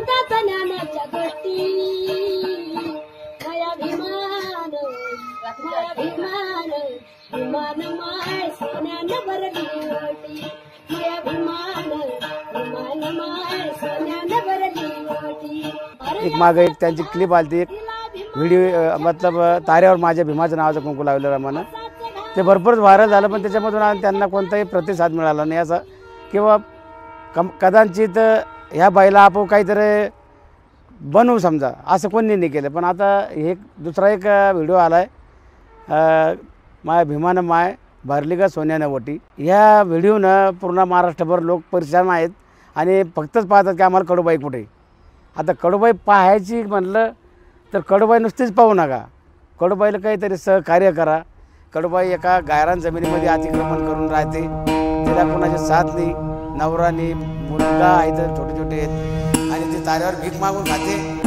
सांगतात ज्ञानाच्या गोष्टी माया भीमान विमान माय सोन्यानं भरली ओटी माया विमान माय सोन्यानं भरली ओटी। एक मागे एक त्यांची क्लिप आली एक व्हिडिओ मतलब ताऱ्यावर माझ्या भीमाचं नावाचं कुंकू लावलेलं रमानं ते भरपूर व्हायरल झालं पण त्याच्यामधून त्यांना कोणताही प्रतिसाद मिळाला नाही असं किंवा कदाचित ह्या बाईला आपण काहीतरी बनवू समजा असं कोणी नाही केलं। पण आता एक दुसरा एक व्हिडिओ आला आहे माय भीमानं माय भरली का सोन्यानं ओटी ह्या व्हिडिओनं पूर्ण महाराष्ट्रभर लोक परेशान आहेत आणि फक्तच पाहतात की आम्हाला कडूबाई कुठे। आता कडूबाई पाहायची म्हटलं तर कडूबाई नुसतीच पाहू नका, कडूबाईला काहीतरी सहकार्य करा। कडूबाई एका गायरान जमिनीमध्ये अतिक्रमण करून राहते, तिला कोणाची साथ नाही, नवरा नाही, मुलगा आहे तर छोटे छोटे आहेत आणि ती ताऱ्यावर भीक मागून खाते।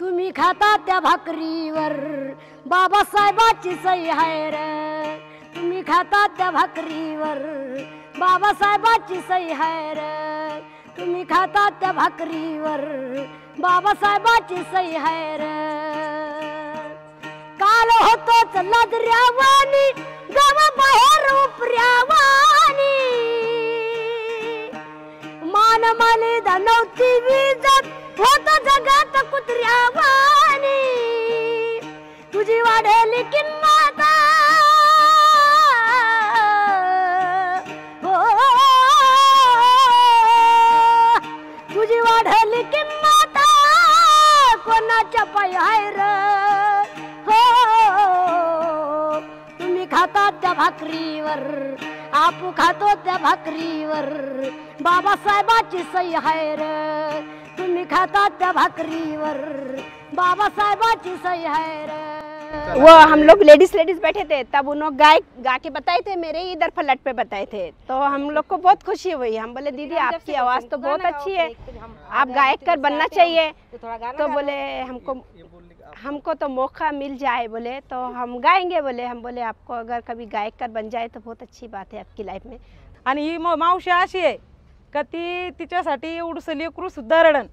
तुम्ही खाता त्या भाकरीवर बाबासाहेबाची सही आहे रे। तुम्ही खाता त्या भाकरीवर बाबासाहेबाची सही आहे रे। तुम्ही खाता त्या भाकरीवर बाबासाहेबाची सही आहे रे। काल होतोच लाजऱ्यावानी गावा बाहेर उपऱ्यावानी मान माने धनवती विजत होत जगात कुत्र्यावानी तुझी वाढेली किंमत हो तुझी वाढेली किंमत कोणाच्या पायी आहे रे हो। तुम्ही खाता त्या भाकरीवर आपू खातो त्या भाकरीवर बाबासाहेबाची सही आहे रे। तुम्ही खाता त्या भाकरीवर बाबासाहेबाची सही है रे। वो हम लोग लेडीज बैठे थे तब उन्होंने गाय गा के बताए थे, मेरे ही इधर फ्लैट पे बताए थे तो हम लोग को बहुत खुशी हुई। हम बोले दीदी आपकी आवाज़ तो बहुत अच्छी है, आप गायकर बनना चाहिए। तो बोले हमको तो मौका मिल जाए बोले तो हम गाएंगे बोले। हम बोले आपको अगर कभी गायकर बन जाए तो बहुत अच्छी बात है आपकी लाईफ में। आणि ही मावशी अशी आहे का ती तिच्यासाठी एवढंसं लेकरू सुद्धा रडण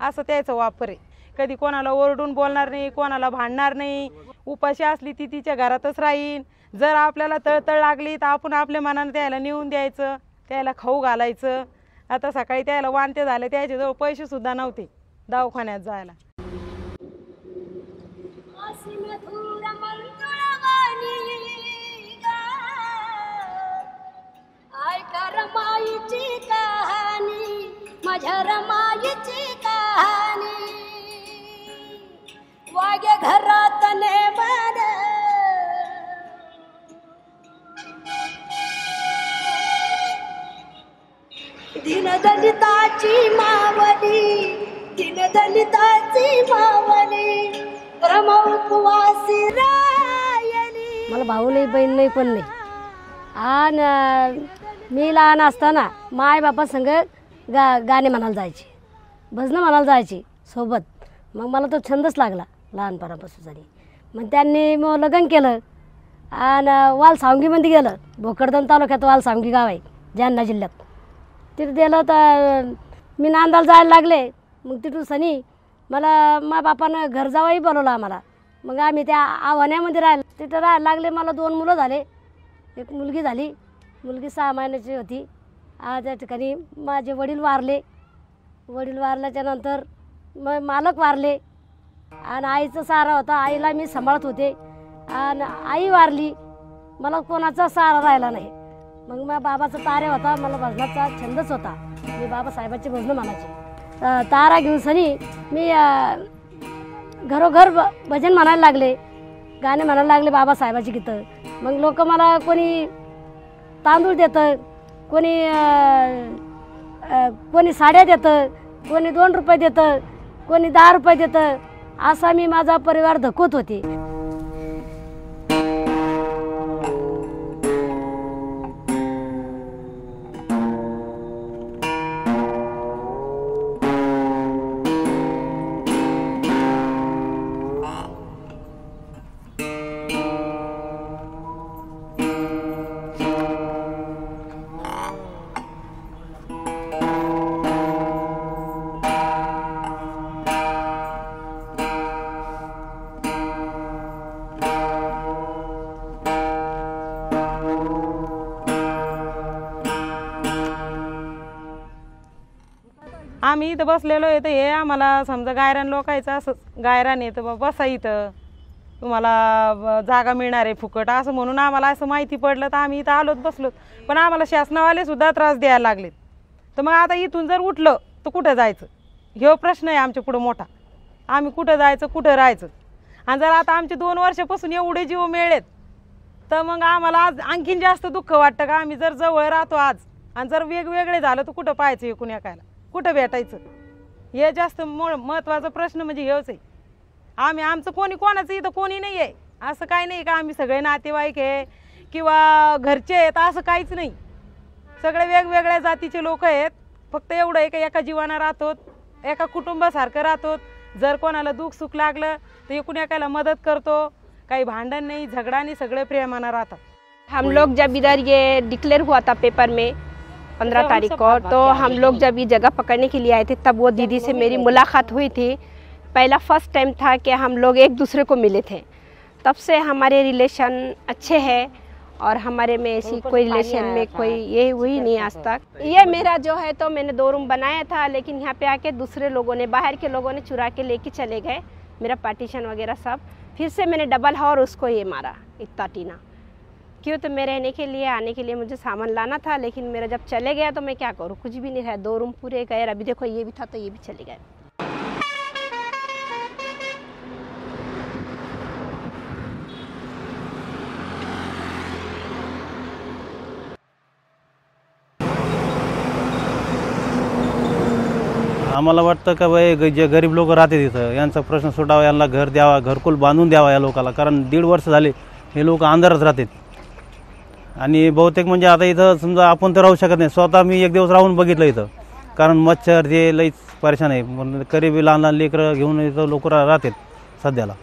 असं त्याचं वापर आहे। कधी कोणाला ओरडून बोलणार नाही, कोणाला भांडणार नाही, उपाशी असली ती तिच्या घरातच राहीन। जर आपल्याला तळतळ लागली तर आपण आपल्या मनाने त्याला नेऊन द्यायचं, त्याला खाऊ घालायचं। आता सकाळी त्याला वांते झाले, त्याच्याजवळ पैसे सुद्धा नव्हते दवाखान्यात जायला। रमाईची कहाणी माझ्या रमाईची कहाणी वागे घरात नेमन दीनदलिताची मावली दीनदलिताची मावली रमा उपवासी रायली। मला भाऊ नाही, बहीण नाही, कोण नाही। आणि मी लहान असताना माय बापा संग गाणे म्हणायला जायचे, भजनं म्हणायला जायचे। सोबत. मग मला तो छंदच लागला लहानपणापासून झाली. मग त्यांनी मग लग्न केलं आणि वालसावंगीमध्ये गेलं. भोकरदन तालुक्यात वालसावंगी गाव आहे जालना जिल्ह्यात. तिथे गेलं तर मी नांदाला जायला लागले. मग तिथून सनी मला मा बापानं घर जावाही बोलवलं आम्हाला. मग आम्ही त्या आव्हाण्यामध्ये राहिलं. तिथं राहायला लागले. मला 2 मुलं झाले. एक मुलगी झाली. मुलगी 6 महिन्याची होती. त्या ठिकाणी माझे वडील वारले. वडील वारल्याच्यानंतर मग मालक वारले आणि आईचा सहारा होता. आईला मी सांभाळत होते आणि आई वारली. मला कोणाचा सहारा राहिला नाही. मग माझ्या बाबाचा तारे होता. मला भजनाचा छंदच होता. मी बाबासाहेबांचे भजनं म्हणायचे. तारा घेऊन सनी मी घरोघर भजन म्हणायला लागले. गाणे म्हणायला लागले बाबासाहेबाची गीतं. मग लोक मला कोणी तांदूळ देतं, कोणी साड्या देतं, कोणी 2 रुपये देतं, कोणी 10 रुपये देतं. असा मी माझा परिवार धकवत होते. आम्ही इथं बसलेलो आहे तर हे आम्हाला समजा गायरान लोकायचं असं गायरान येतं बाबा बसा इथं तुम्हाला जागा मिळणार आहे फुकट असं म्हणून आम्हाला असं माहिती पडलं तर आम्ही इथं आलोत बसलोत. पण आम्हाला शासनावाले सुद्धा त्रास द्यायला लागलेत. तर मग आता इथून जर उठलं तर कुठं जायचं हे प्रश्न आहे आमच्या पुढं मोठा. आम्ही कुठं जायचं कुठं राहायचं. आणि जर आता आमचे 2 वर्षापासून एवढे जीव मिळेत तर मग आम्हाला आज आणखीन जास्त दुःख वाटतं का आम्ही जर जवळ राहतो आज आणि जर वेगवेगळे झालं तर कुठं पाहायचं एकूण एकायला कुठं भेटायचं. हे जास्त महत्त्वाचा प्रश्न म्हणजे हेच आहे. आम्ही आमचं कोणी कोणाचं इथं कोणी नाही आहे असं काही नाही का आम्ही सगळे नातेवाईक आहे किंवा घरचे आहेत असं काहीच नाही. सगळे वेगवेगळ्या जातीचे लोक आहेत. फक्त एवढं आहे का एका जीवानं राहतो एका कुटुंबासारखं राहतो. जर कोणाला दुःख सुख लागलं तर एकूण एकाला मदत करतो. काही भांडण नाही झगडा नाही सगळे प्रेमानं राहतात. हम लोग जब इधर ये डिक्लेयर हुआ था पेपर में 15 तारीख को तो हम लोग जब ये जगह पकड़ने के लिए आए थे तब वो दीदी से मेरी मुलाकात हुई थी. पहला फर्स्ट टाइम था कि हम लोग एक दूसरे को मिले थे. तब से हमारे रिलेशन अच्छे हैं और हमारे में ऐसी कोई रिलेशन में कोई ये हुई नहीं आज तक. ये मेरा जो है तो मैंने 2 रूम बनाया था लेकिन यहाँ पे आके दूसरे लोगों ने बाहर के लोगों ने चुरा के लेके चले गए मेरा पार्टीशन वगैरह सब. फिर से मैंने डबल और उसको ये मारा इतना टीना. क्यों तो मैं रहने के लिए आने के लिए मुझे सामान लाना था लेकिन मेरा जब चले गया तो मैं क्या करूँ कुछ भी नहीं है. 2 रूम पूरे गए. अभी देखो ये भी था तो ये भी चले गए. आम्हाला वाटतं का बाई जे गरीब लोक राहते तिथं यांचा प्रश्न सुटावा यांना घर द्यावा घरकुल बांधून द्यावा या लोकाला. कारण 1.5 वर्ष झाले हे लोक अंधारात राहतात. आणि बहुतेक म्हणजे आता इथं समजा आपण तर राहू शकत नाही. स्वतः मी 1 दिवस राहून बघितलं इथं. कारण मच्छर हे लईच परेशान आहे. म्हणजे गरीबी लहान लहान लेकरं घेऊन इथं लोक राहतात सध्याला.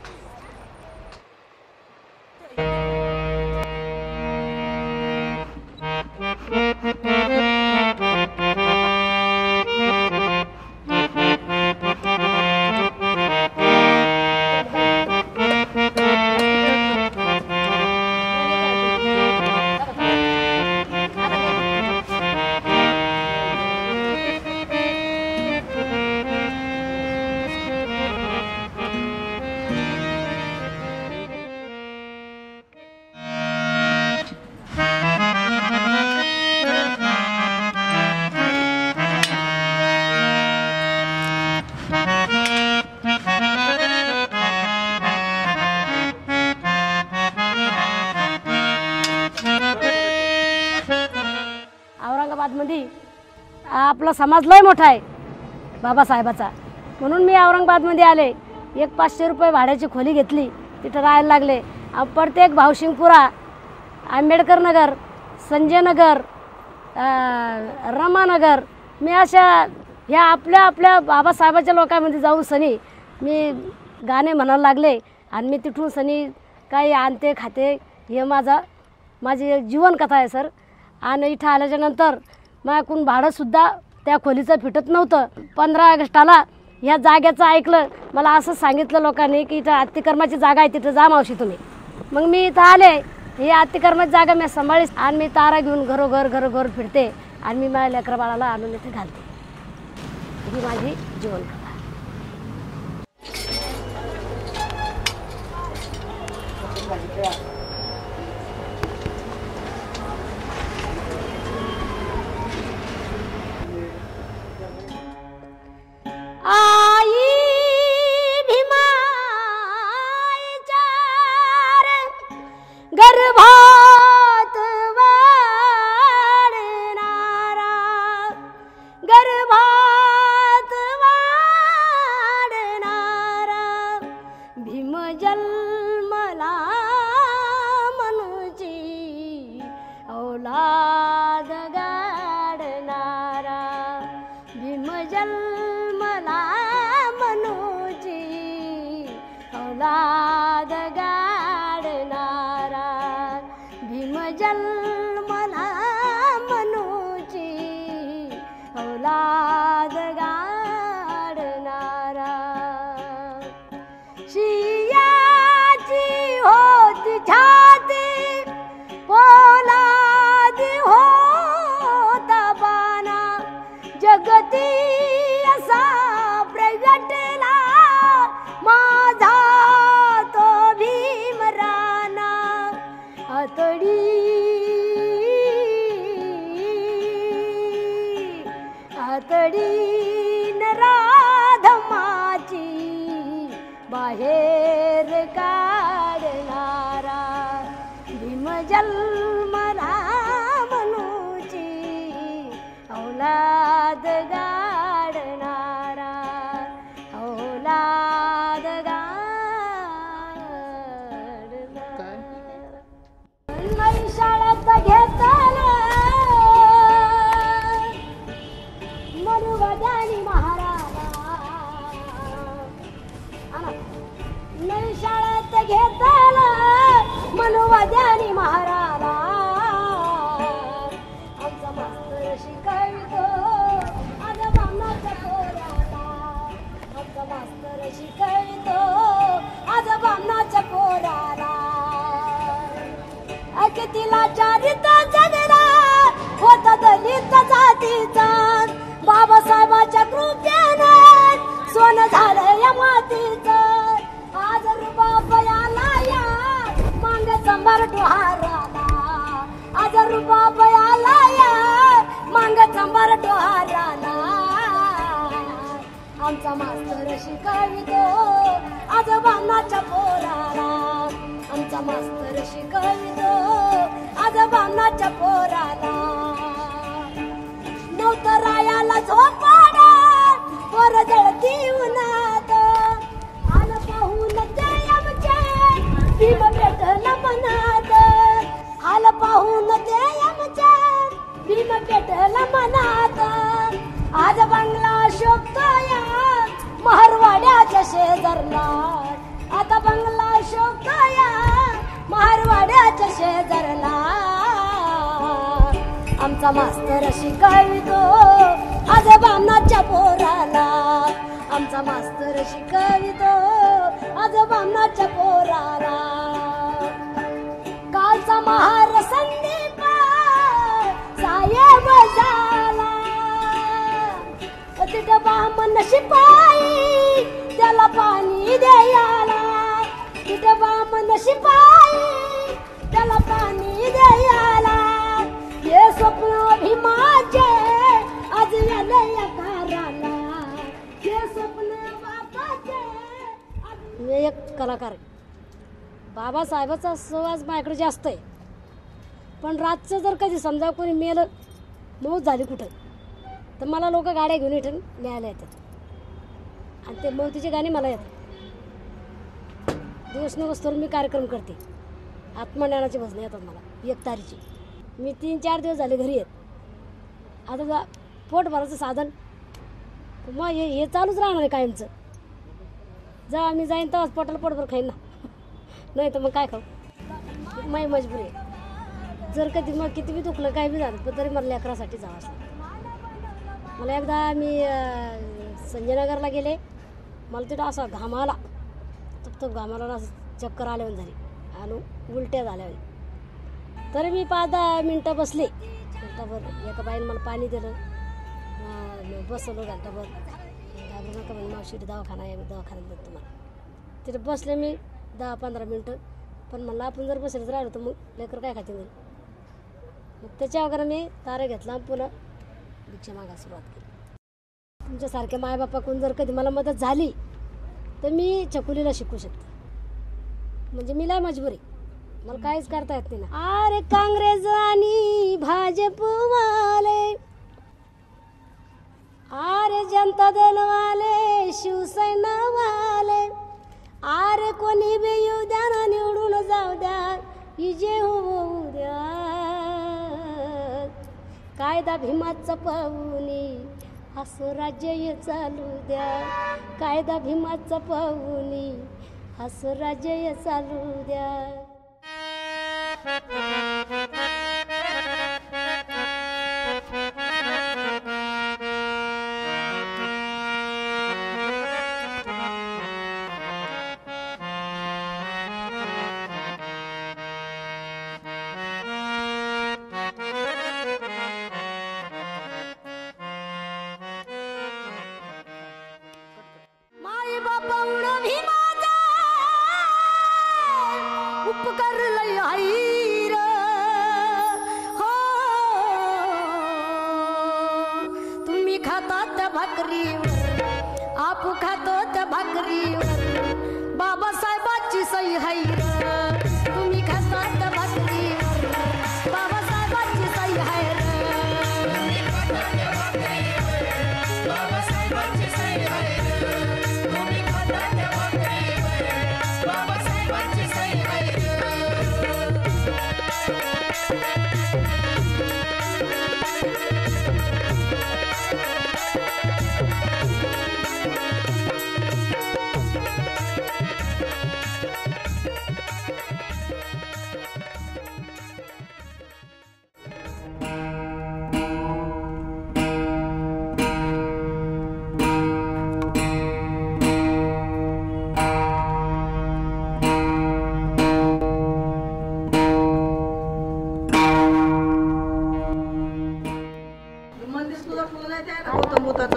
औरंगाबादमध्ये आपला समाज लय मोठा आहे बाबासाहेबाचा. म्हणून मी औरंगाबादमध्ये आले. एक 500 रुपये भाड्याची खोली घेतली. तिथं राहायला लागले. प्रत्येक भावसिंगपुरा आंबेडकर नगर संजय नगर रमानगर मी अशा ह्या आपल्या आपल्या बाबासाहेबाच्या लोकांमध्ये जाऊन सनी मी गाणे म्हणायला लागले आणि मी तिथून सनी काही आणते खाते. हे माझी जीवनकथा आहे सर. आणि इथं आल्याच्यानंतर माझ्याकडून भाडंसुद्धा त्या खोलीचं फिटत नव्हतं. 15 ऑगस्टाला ह्या जागेचं ऐकलं. मला असं सांगितलं लोकांनी की इथं अतिक्रमाची जागा आहे, तिथं जा मावशी तुम्ही. मग मी इथं आले. ही अतिक्रमाची जागा मी सांभाळी आणि मी तारा घेऊन घरोघर फिरते आणि मी माझ्या लेकरा बाळाला आणून इथे घालते. ही माझी जीवनकथा. आई भीमाईच्या गर्भात वाढणारा, गर्भात वाढणारा भीम जन्मला मनुची औलाद गाडणारा, भीम जन्मला मनुची औलाद गाडणारा, भीम जन्मला मनुची औलाद गाडणारा. शियाची होती छाती पोलादी होता बाणा, जगती असा प्रगटला माझा तो भीमराना. आतडी नराधमाची बाहेर काढणारा, भीम जन्मला मनुची औलाद गाडणारा, औलाद गाडणारा. नाही शाळेत घेतला मनुवदानी महाराजा, नाही शाळेत घेतला मनुवदानी महाराजा. आमचा मास्तर शिकवितो आज बामणाच्या पोराला, आमचा मास्तर शिकवितो आज बामणाच्या पोराला. तिला चारिता जगला होता दलित जातीचा, बाबासाहेबाच्या कृपेने सोनं झालं या मातीचं. आज रुबाब याला या मांग संभार डोहाराला, आज रुबाब याला या मांग संभार डोहाराला. आमचा मास्तर शिकवितो आज बामणाच्या पोराला, आमचा मास्तर शिकवितो आज बामणाच्या पोराला. नव्हतं रायाला झोपाडा पोर जळती उन्हात, आलं पाहून ते आमचे भीम पेटलं मनात, आलं पाहून ते आमचे भीम पेटलं मनात. आज बंगला शोभतोय महारवाड्याच्या शेजारला, आता बंगला शोभतोय महारवाड्याच्या शेजारला. आमचा मास्तर शिकवितो आज बामणाच्या पोराला, आमचा मास्तर शिकवितो आज बामणाच्या पोराला. कालचा महार संदीप साहेब झाला, तिथं बामण शिपाई त्याला पाणी द्यायला, तिथं बामण शिपाई त्याला पाणी द्यायला. हे स्वप्न भीमाचे आज आलंय आकाराला, हे स्वप्न बापाचे. मी एक कलाकार आहे. बाबासाहेबाचा सहवास माझ्याकडे जास्त आहे, पण रातचं जर कधी समजा कोणी मेलं मौत झाली कुठं तर मला लोक गाड्या घेऊन इथून न्यायला येतात आणि ते मौतीचे गाणे मला येतात. दिवस नवस्तोवर मी कार्यक्रम करते. आत्मज्ञानाची भजनं येतात मला 1 तारीखची. मी 3-4 दिवस झाले घरी येत. आता पोट भरायचं साधन मग हे चालूच राहणार आहे कायमचं. जेव्हा मी जाईन तेव्हाच पोटाला पोटभर खाईन ना, नाही तर मग काय खाऊ. माही मजबुरी आहे. जर कधी मग किती बी दुखलं काय बी झालं पण तरी मला लेकरासाठी जावं असं. मला एकदा मी संजयनगरला गेले, मला तिथं असा घाम आला, तप घामाला ना चक्कर आल्यावर झाली आणि उलट्या झाल्या. तरी मी 5-10 मिनटं बसले. घंटाभर एका बाईने मला पाणी दिलं, बसवलं घंटाभर. घाबरू नका म्हणे मावशी दवाखाना आहे, दवाखान्यात देतो तुम्हाला. तिथे बसले मी 10-15 मिनटं. पण म्हणलं आपण जर बसलेच राहिलो तर मग लेकर काय खाते नाही. मग त्याच्या वगैरे मी तारा घेतला आणि पुन्हा भिक्षा मागायला सुरुवात केली. तुमच्यासारख्या मायबापाकडून जर कधी मला मदत झाली तर मी चकुलीला शिकू शकते. म्हणजे मी लय मजबुरी, मला काहीच करता येत नाही ना. अरे काँग्रेस आणि भाजप वाले, अरे जनता दल वाले, शिवसेना वाले, अरे कोणी बी येऊ द्या ना निवडून जाऊ द्या, इजे होऊ द्या. कायदा भीमाचा पाहुणी असं राज्य हे चालू द्या. कायदा भीमाचा पाहुणी असं राज्य हे चालू द्या. माई बापाऊन भीमाचा उपकार लय हाईर हो. तुम्ही खाता त्या भाकरीवर, आपू खातो त्या भाकरीवर, बाबासाहेबाची सही हाईर. तुम्ही खाता त्या भाकरीवर, बाबासाहेबाची सही हाईर.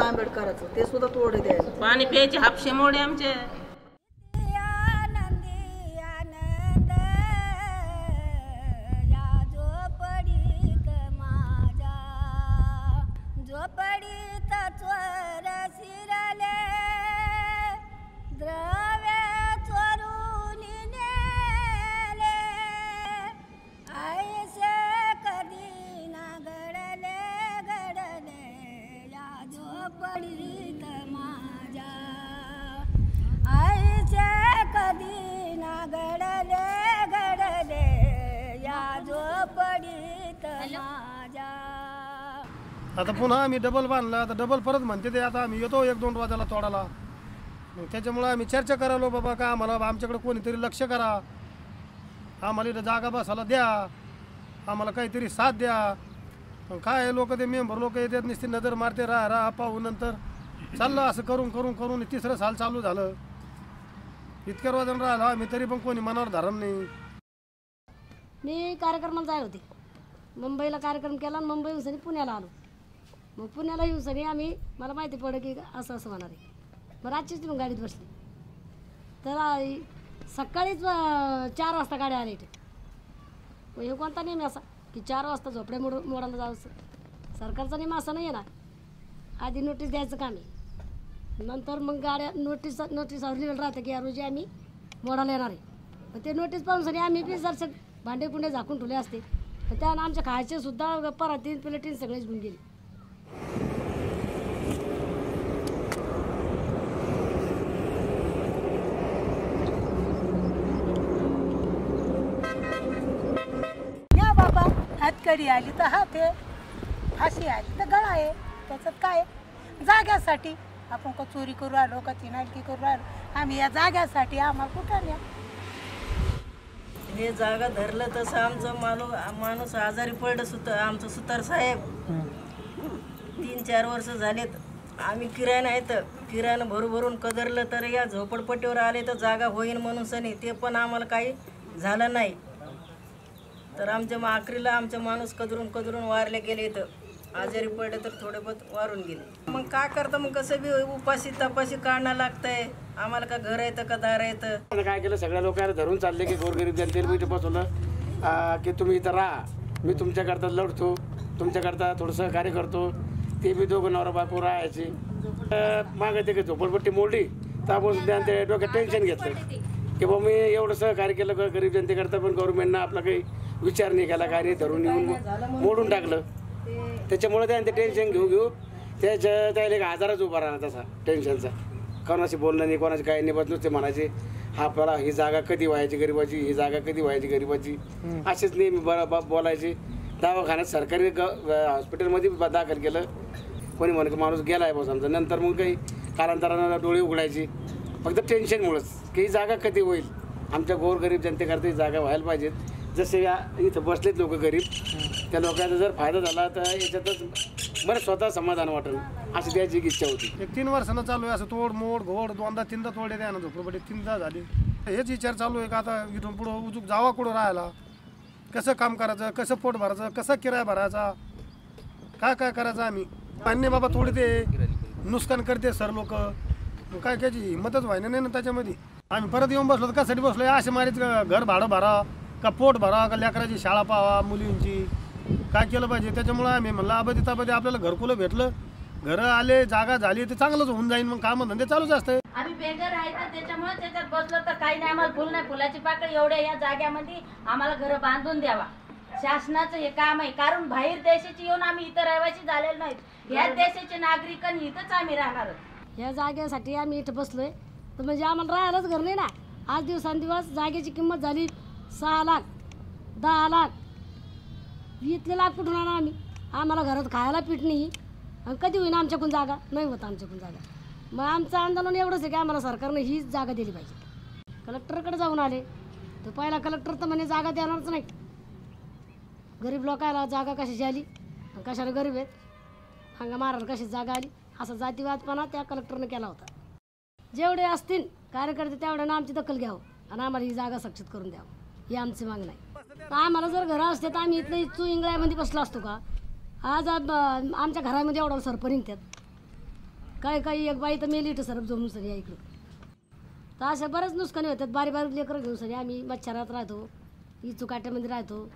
आंबेडकरांचं ते सुद्धा तोडे द्यायचं. पाणी प्यायचे हापशे मोडे आमचे. आता पुन्हा आम्ही डबल बांधला. आता डबल परत म्हणते ते आता आम्ही येतो 1-2 वाजायला तोडाला. मग त्याच्यामुळे आम्ही चर्चा करायलो बाबा का आम्हाला आमच्याकडे कोणीतरी लक्ष करा, आम्हाला इथं जागा बसायला द्या, आम्हाला काहीतरी साथ द्या. पण काय लोक ते मेंबर लोक येतात नुसती नजर मारते राहा पाहू. नंतर चाललं असं करून करून करून 3रं साल चालू झालं. इतक्या रोजन राहिलो आम्ही तरी पण कोणी मनावर धरण नाही. मी कार्यक्रमाला जाय होते, मुंबईला कार्यक्रम केला आणि मुंबईहून सनी पुण्याला आलो. मग पुण्याला येऊन सनी आम्ही मला माहिती पडलं की असं असं होणार आहे. मग रातचीच मग गाडीत बसली तर सकाळीच 4 वाजता गाडी आली इथे. मग हे कोणता नेहमी असा की 4 वाजता झोपड्या मोडायला जावं. सरकारचा नेहमी असा नाही आहे ना. आधी नोटीस द्यायचं काम आहे, नंतर मग गाड्या नोटीसवर लिहिलं राहतं की या रोजी आम्ही मोडायला येणार आहे. मग ते नोटीस पाहून सनी आम्ही बी जर भांडे कुंडे झाकून ठेवले असते तर त्यानं आमच्या खायचे सुद्धा परातीन प्लेटीन सगळेच घेऊन गेले. या बाबा हातकडी आली तर हात आहे, फाशी आली तर गळा आहे. त्याच्यात काय जाग्यासाठी आपण का चोरी करू राहिलो का चिनालकी करू राहिलो आम्ही या जाग्यासाठी आम्हाला कुठं न्या हे जागा धरलं तसं आमचं माणूस आजारी पडलं सुद्धा आमचं सुतार साहेब 3-4 वर्ष झालेत आम्ही किरायनं आहेत किरायनं भरून कदरलं तर या झोपडपट्टीवर आले तर जागा होईन म्हणून सनी ते पण आम्हाला काही झालं नाही तर आमच्या आखरीला आमचे माणूस कदरून वारले गेले तर आजारी पडले तर थोडे बहुत वारून गेले मग काय करतं मग कसं बी उपाशी तपाशी काढणं लागतंय आम्हाला का घर येतं का दार येतं काय केलं सगळ्या लोकांना धरून चालले की गोरगरीब जनतेला मी इथे बसवलं की तुम्ही इथं राहा मी तुमच्याकरता लढतो तुमच्याकरता थोडंसं कार्य करतो ते बी दोघं नवरा बायको राहायची मागे ते काही झोपडपट्टी मोडली तर आपण ते डोक्यात टेन्शन घेतलं की बाबा मी एवढं सहकार्य केलं का गरीब जनतेकरता पण गव्हर्नमेंटनं आपला काही विचार नाही केला काय धरून येऊन मोडून टाकलं त्याच्यामुळे त्याने ते टेन्शन घेऊ त्याला एक आजारच उभा राहणार तसा टेन्शनचा कोणाशी बोलणं नाही कोणाची काही नाही बस नुसते म्हणायचे हा आपल्याला ही जागा कधी व्हायची गरिबाची ही जागा कधी व्हायची गरिबाची असेच नेहमी बोलायचे दवाखान्यात सरकारी हॉस्पिटलमध्ये दाखल केलं कोणी म्हणत माणूस गेला आहे बस आमचा नंतर मग काही कालांतरानं डोळे उघडायचे फक्त टेन्शनमुळंच की ही जागा कधी होईल आमच्या गोरगरीब जनतेकरता ही जागा व्हायला पाहिजेत जसे या इथं बसलेत लोक गरीब त्या लोकांचा जर फायदा झाला तर याच्यातच बरं स्वतः समाधान वाटेल अशी द्यायची इच्छा होती 1-3 वर्षानं चालू आहे असं तोड मोड घोड 2दा-3दा तोडले द्या ना झोपडपट्टी 3दा झाली हेच विचार चालू आहे का आता इथून पुढं उजूक जावा कुठं राहायला कसं काम करायचं कसं पोट भरायचं कसं किराया भरायचा काय करायचं आम्ही मान्य बाबा थोडे ते नुकसान करते सर लोक काय त्याची हिंमतच व्हायना नाही ना त्याच्यामध्ये आम्ही परत येऊन बसलो तर कशासाठी बसलो असे मारीत घर भाडं भरा का पोट भरा का लेकराची शाळा पावा मुलींची काय केलं पाहिजे त्याच्यामुळे आम्ही म्हणलं आबादी आपल्याला घरकुलं भेटलं घरं आले जागा झाली तर चांगलंच होऊन जाईल मग काम धंदे चालूच असते आम्ही बेघर आहे तर त्याच्यामुळे त्याच्यात बसलो तर काही नाही आम्हाला फुल नाही फुलाची पाकळी एवढ्या या जाग्यामध्ये आम्हाला घर बांधून द्यावा शासनाचं हे काम आहे कारण बाहेर देशाची येऊन आम्ही इथं रहिवासी झालेलो नाहीत या देशाचे नागरिक आणि इथंच आम्ही राहणार या जागेसाठी आम्ही इथं बसलोय तर म्हणजे आम्हाला राहायलाच घर नाही ना आज दिवसांदिवस जागेची किंमत झाली 6 लाख 10 लाख इथले लाख कुठून आणा आम्हाला घरात खायला पीठ नाही आणि कधी होईना आमच्याकडून जागा नाही होत आमच्याकडून जागा मग आमचं आंदोलन एवढंच आहे की आम्हाला सरकारनं हीच जागा दिली पाहिजे कलेक्टरकडे जाऊन आले तर पहिला कलेक्टर तर म्हणे जागा देणारच नाही गरीब लोकांना जागा कशाची आली कशाला गरीब आहेत हांगा मारायला कशी जागा आली असा जातीवादपणा त्या कलेक्टरनं केला होता जेवढे असतील कार्यकर्ते तेवढ्यानं आमची दखल घ्यावं आणि आम्हाला ही जागा सक्षित करून द्यावं ही आमची मागणी आहे तर आम्हाला जर घरं असते तर आम्ही इथलं इच्छू इंगळ्यामध्ये बसलो असतो का आज आमच्या घरामध्ये एवढा सरप निघतात काही एक बाई तर मेली इथं सरप जमून सरी या इकडं तर अशा बऱ्याच नुकसानी होतात बारीक लेकरं घेऊन सरी आम्ही मच्छरात राहतो इचू काट्यामध्ये राहतो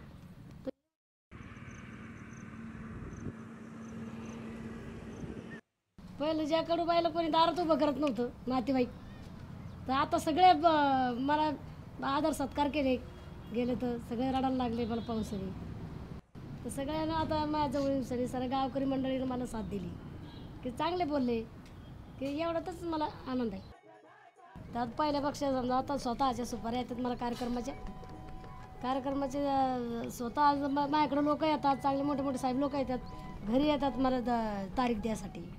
पहिलं ज्याकडं बायला कोणी दारात उभं करत नव्हतं नातेवाईक तर आता सगळे मला आदर सत्कार गेले तर सगळे रडायला लागले मला पाहून सरी तर सगळ्यांना आता माझ्याजवळ सरी सगळ्या गावकरी मंडळीनं मला साथ दिली की चांगले बोलले की एवढ्यातच मला आनंद आहे त्यात पहिल्यापेक्षा समजा आता स्वतःच्या सुपाऱ्या येतात मला कार्यक्रमाचे स्वतः माझ्याकडे लोक येतात चांगले मोठे मोठे साहेब लोक येतात घरी येतात मला तारीख द्यासाठी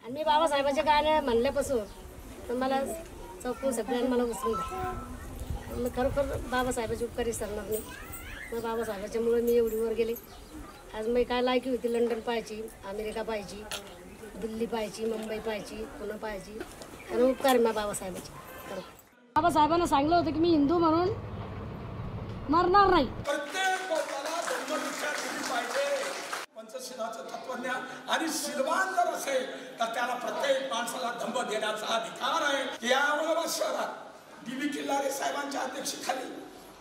आणि मी बाबासाहेबाच्या गाणं म्हणल्यापासून तर मला चौकून सगळ्यांनी मला उचलून घ्या मग खरोखर बाबासाहेबाची उपकार विसरणार नाही मग बाबासाहेबाच्यामुळे मी एवढी वर गेले आज मी काय लायकी होती लंडन पाहायची अमेरिका पाहायची दिल्ली पाहायची मुंबई पाहायची पुणे पाहायची आणि उपकार आहे मग बाबासाहेबाचे बाबासाहेबांना सांगितलं होतं की मी हिंदू म्हणून मरणार नाही पंचशीलाचं तत्वज्ञान आणि शिलवान जर असेल तर त्याला प्रत्येक माणसाला धम्म देण्याचा अधिकार आहे या औरंगाबाद शहरात DV किल्लारे साहेबांच्या अध्यक्षतेखाली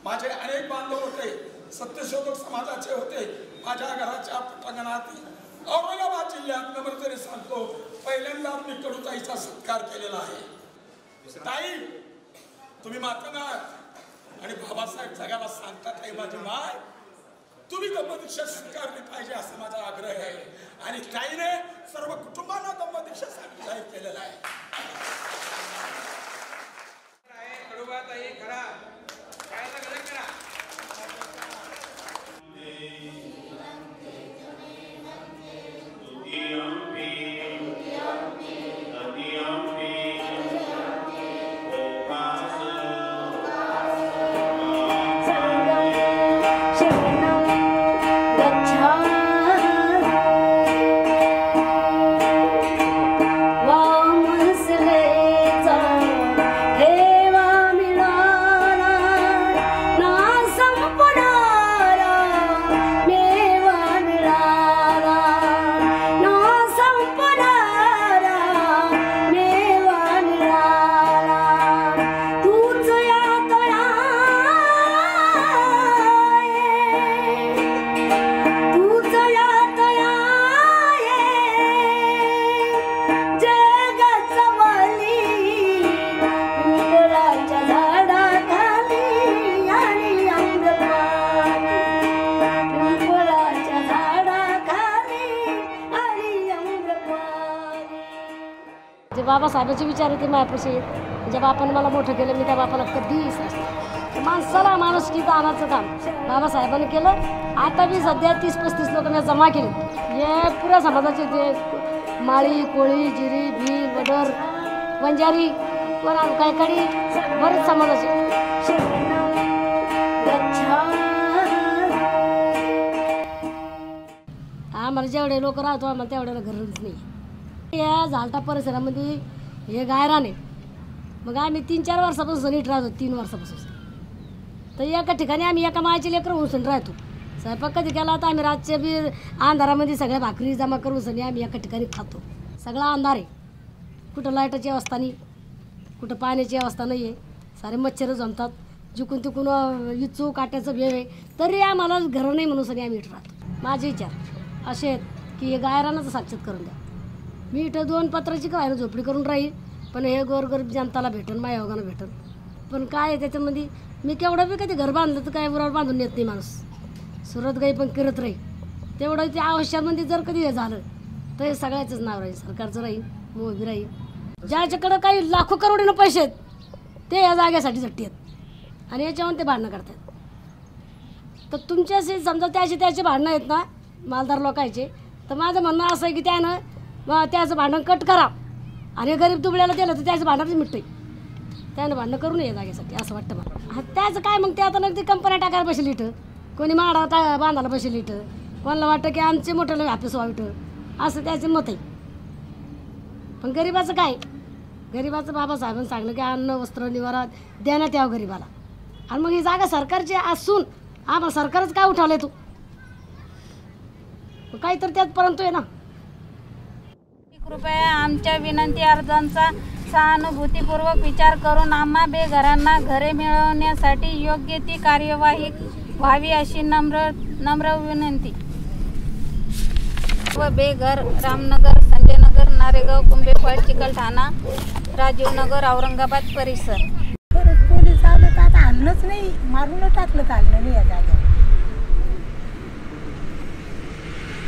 माझे अनेक बांधव होते सत्यशोधक समाजाचे होते माझ्या घराच्या पटांगणातील औरंगाबाद जिल्ह्यात नंबर तरी सांगतो पहिल्यांदा मी कडूताईचा सत्कार केलेला आहे ताई तुम्ही माता आणि बाबासाहेब जगाला सांगतात हे माझी माय तुम्ही दम्मदीक्षा स्वीकारली पाहिजे असा माझा आग्रह आहे आणि ताईने सर्व कुटुंबांना दम्मदीक्षा जाहीर केलेला आहे कडूबाताई करा करा Io बाबासाहेबाचे विचार येते माझ्यापाशी. ज्या बापानं मला मोठं केलं मी त्या बापाला कधीच नसतं. माणसाला माणुसकीचं आणायचं काम बाबासाहेबांनी केलं. आता बी सध्या 30-35 लोक मी जमा केले. हे पुऱ्या समाजाचे ते माळी, कोळी, जिरी, भील, वडर, बंजारी, कायकडी, बरेच समाजाचे. आम्हाला जेवढे लोक राहतो आम्हाला तेवढ्याला घरच नाही. या झालटा परिसरामध्ये हे गायराने मग आम्ही 3-4 वर्षापासून नीट राहतो. 3 वर्षापासून तर एका ठिकाणी आम्ही एका मायाचे लेकरं उचलून राहतो. स्वयंपाक कधी केला तर आम्ही रातच्या बी अंधारामध्ये सगळ्या भाकरी जमा करून सनी आम्ही एका ठिकाणी खातो. सगळा अंधार आहे. कुठं लाईटाची अवस्था नाही, कुठं पाण्याची अवस्था नाही आहे. सारे मच्छर जमतात. जिकून तिकून इचू काट्याचं वेळ आहे तरी आम्हाला घरं नाही म्हणून सनी आम्ही इथं राहतो. माझे विचार असे आहेत की हे गायरानाचं साक्षात करून द्या. मी इथं 2 पत्राची काय झोपडी करून राहील पण हे गोरगरीब जनताला भेटन, मायायोगानं भेटन. पण काय आहे त्याच्यामध्ये मी केवढं बी कधी घर बांधलं तर काय उरावर बांधून येत नाही माणूस. सुरत गाई पण करत राहील तेवढं ते आयुष्यामध्ये जर कधी हे झालं तर हे सगळ्याचंच नाव राहील. सरकारचं राहील, मोदी राहील. ज्याच्याकडं काही लाखो करोडीनं पैसे आहेत ते या जागेसाठी झट्टी आहेत आणि याच्यावर ते भांडणं करतात. तर तुमच्याशी समजा त्याचे भांडणं आहेत ना मालदार लोकांचे तर माझं म्हणणं असं आहे की त्यानं त्याचं भांडण कट करा आणि गरीब दुबळ्याला दिलं तर त्याचं भांडणच मिटतंय. त्यानं भांडणं करू नये जागेसाठी असं वाटतं मला. त्याचं काय मग ते आता नक्की कंपन्या टाकायला बसेल इथं, कोणी माडा बांधायला बसेल इथं, कोणाला वाटतं की आमचे मोठं ऑफिस व्हावं इथं असं त्याचं मत आहे. पण गरिबाचं काय, गरिबाचं बाबासाहेबांनी सांगलं की अन्न वस्त्र निवारा देण्यात यावं गरिबाला. आणि मग ही जागा सरकारची असून आम्हाला सरकारच काय उठवलंय तू काहीतरी त्यात परंतु आहे ना. कृपया आमच्या विनंती अर्जांचा सहानुभूतीपूर्वक विचार करून आम्हा बेघरांना घरे मिळवण्यासाठी योग्य ती कार्यवाही व्हावी अशी नम्र विनंती. व बेघर रामनगर, संजयनगर, नारेगाव, कुंभेफळ, चिकलठाणा, राजीवनगर, औरंगाबाद परिसर. पोलीस आलं तर आता आणलंच नाही, मारूनच टाकलं चाललं नाही या जागेवर.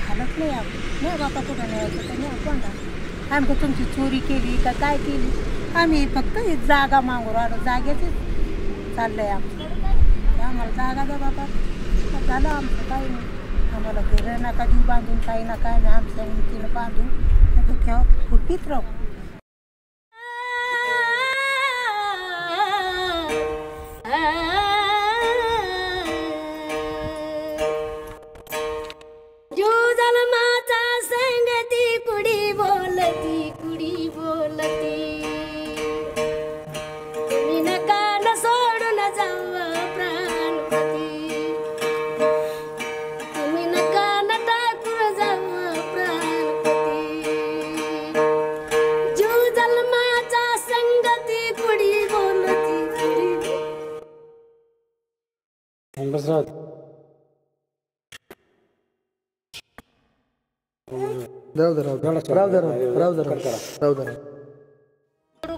खालच नाही नाही बाबा कुठं न्यायचं तर नाही कोणता आमचं तुमची चोरी केली का काय केली. आम्ही फक्त जागा मागू राहिलो, जागेचीच चाललं आहे आमचं. आम्हाला जागा द्या बाबा झालं आमचं काही नाही. आम्हाला घरं नका देऊ बांधून काही ना काय नाही आमच्या उंचीनं बांधून नका ठेवा फुटीत राहू.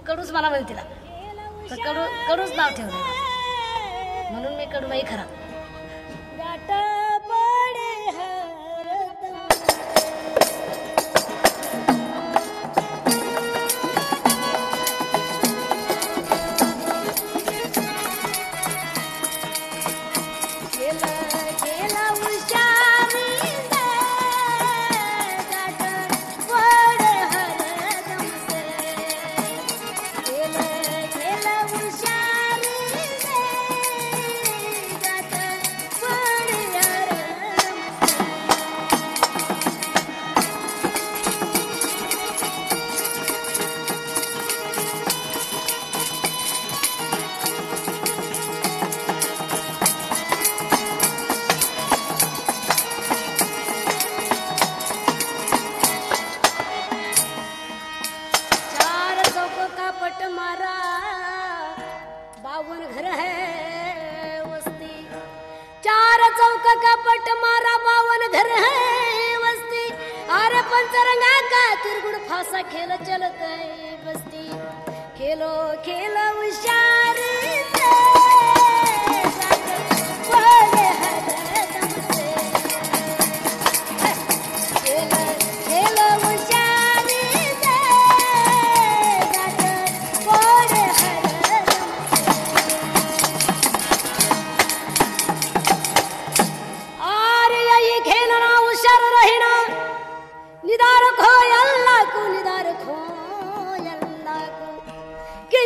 कडूच मला म्हणते तिला तर कडूच नाव ठेवलं म्हणून मी कडूबाई खरा. खेल चलत है बस्ती खेलो खेल हुशार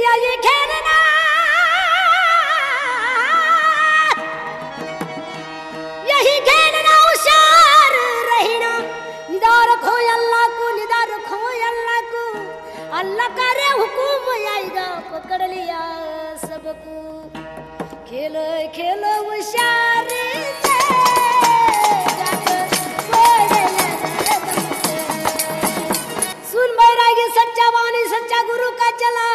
यही खेलना यही खेलना होशियार रहना निदार खो अल्लाह को निदार खो अल्लाह को अल्लाह करे हुकुम आएगा पकड़ लिया सबको खेल खेल होशियार से सुन बैरागी सच्चा वाणी सच्चा गुरु का चला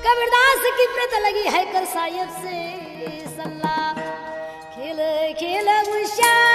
कबीरदास की प्रत लगी है कर साहिब से सल्ला खेल खेल होशियार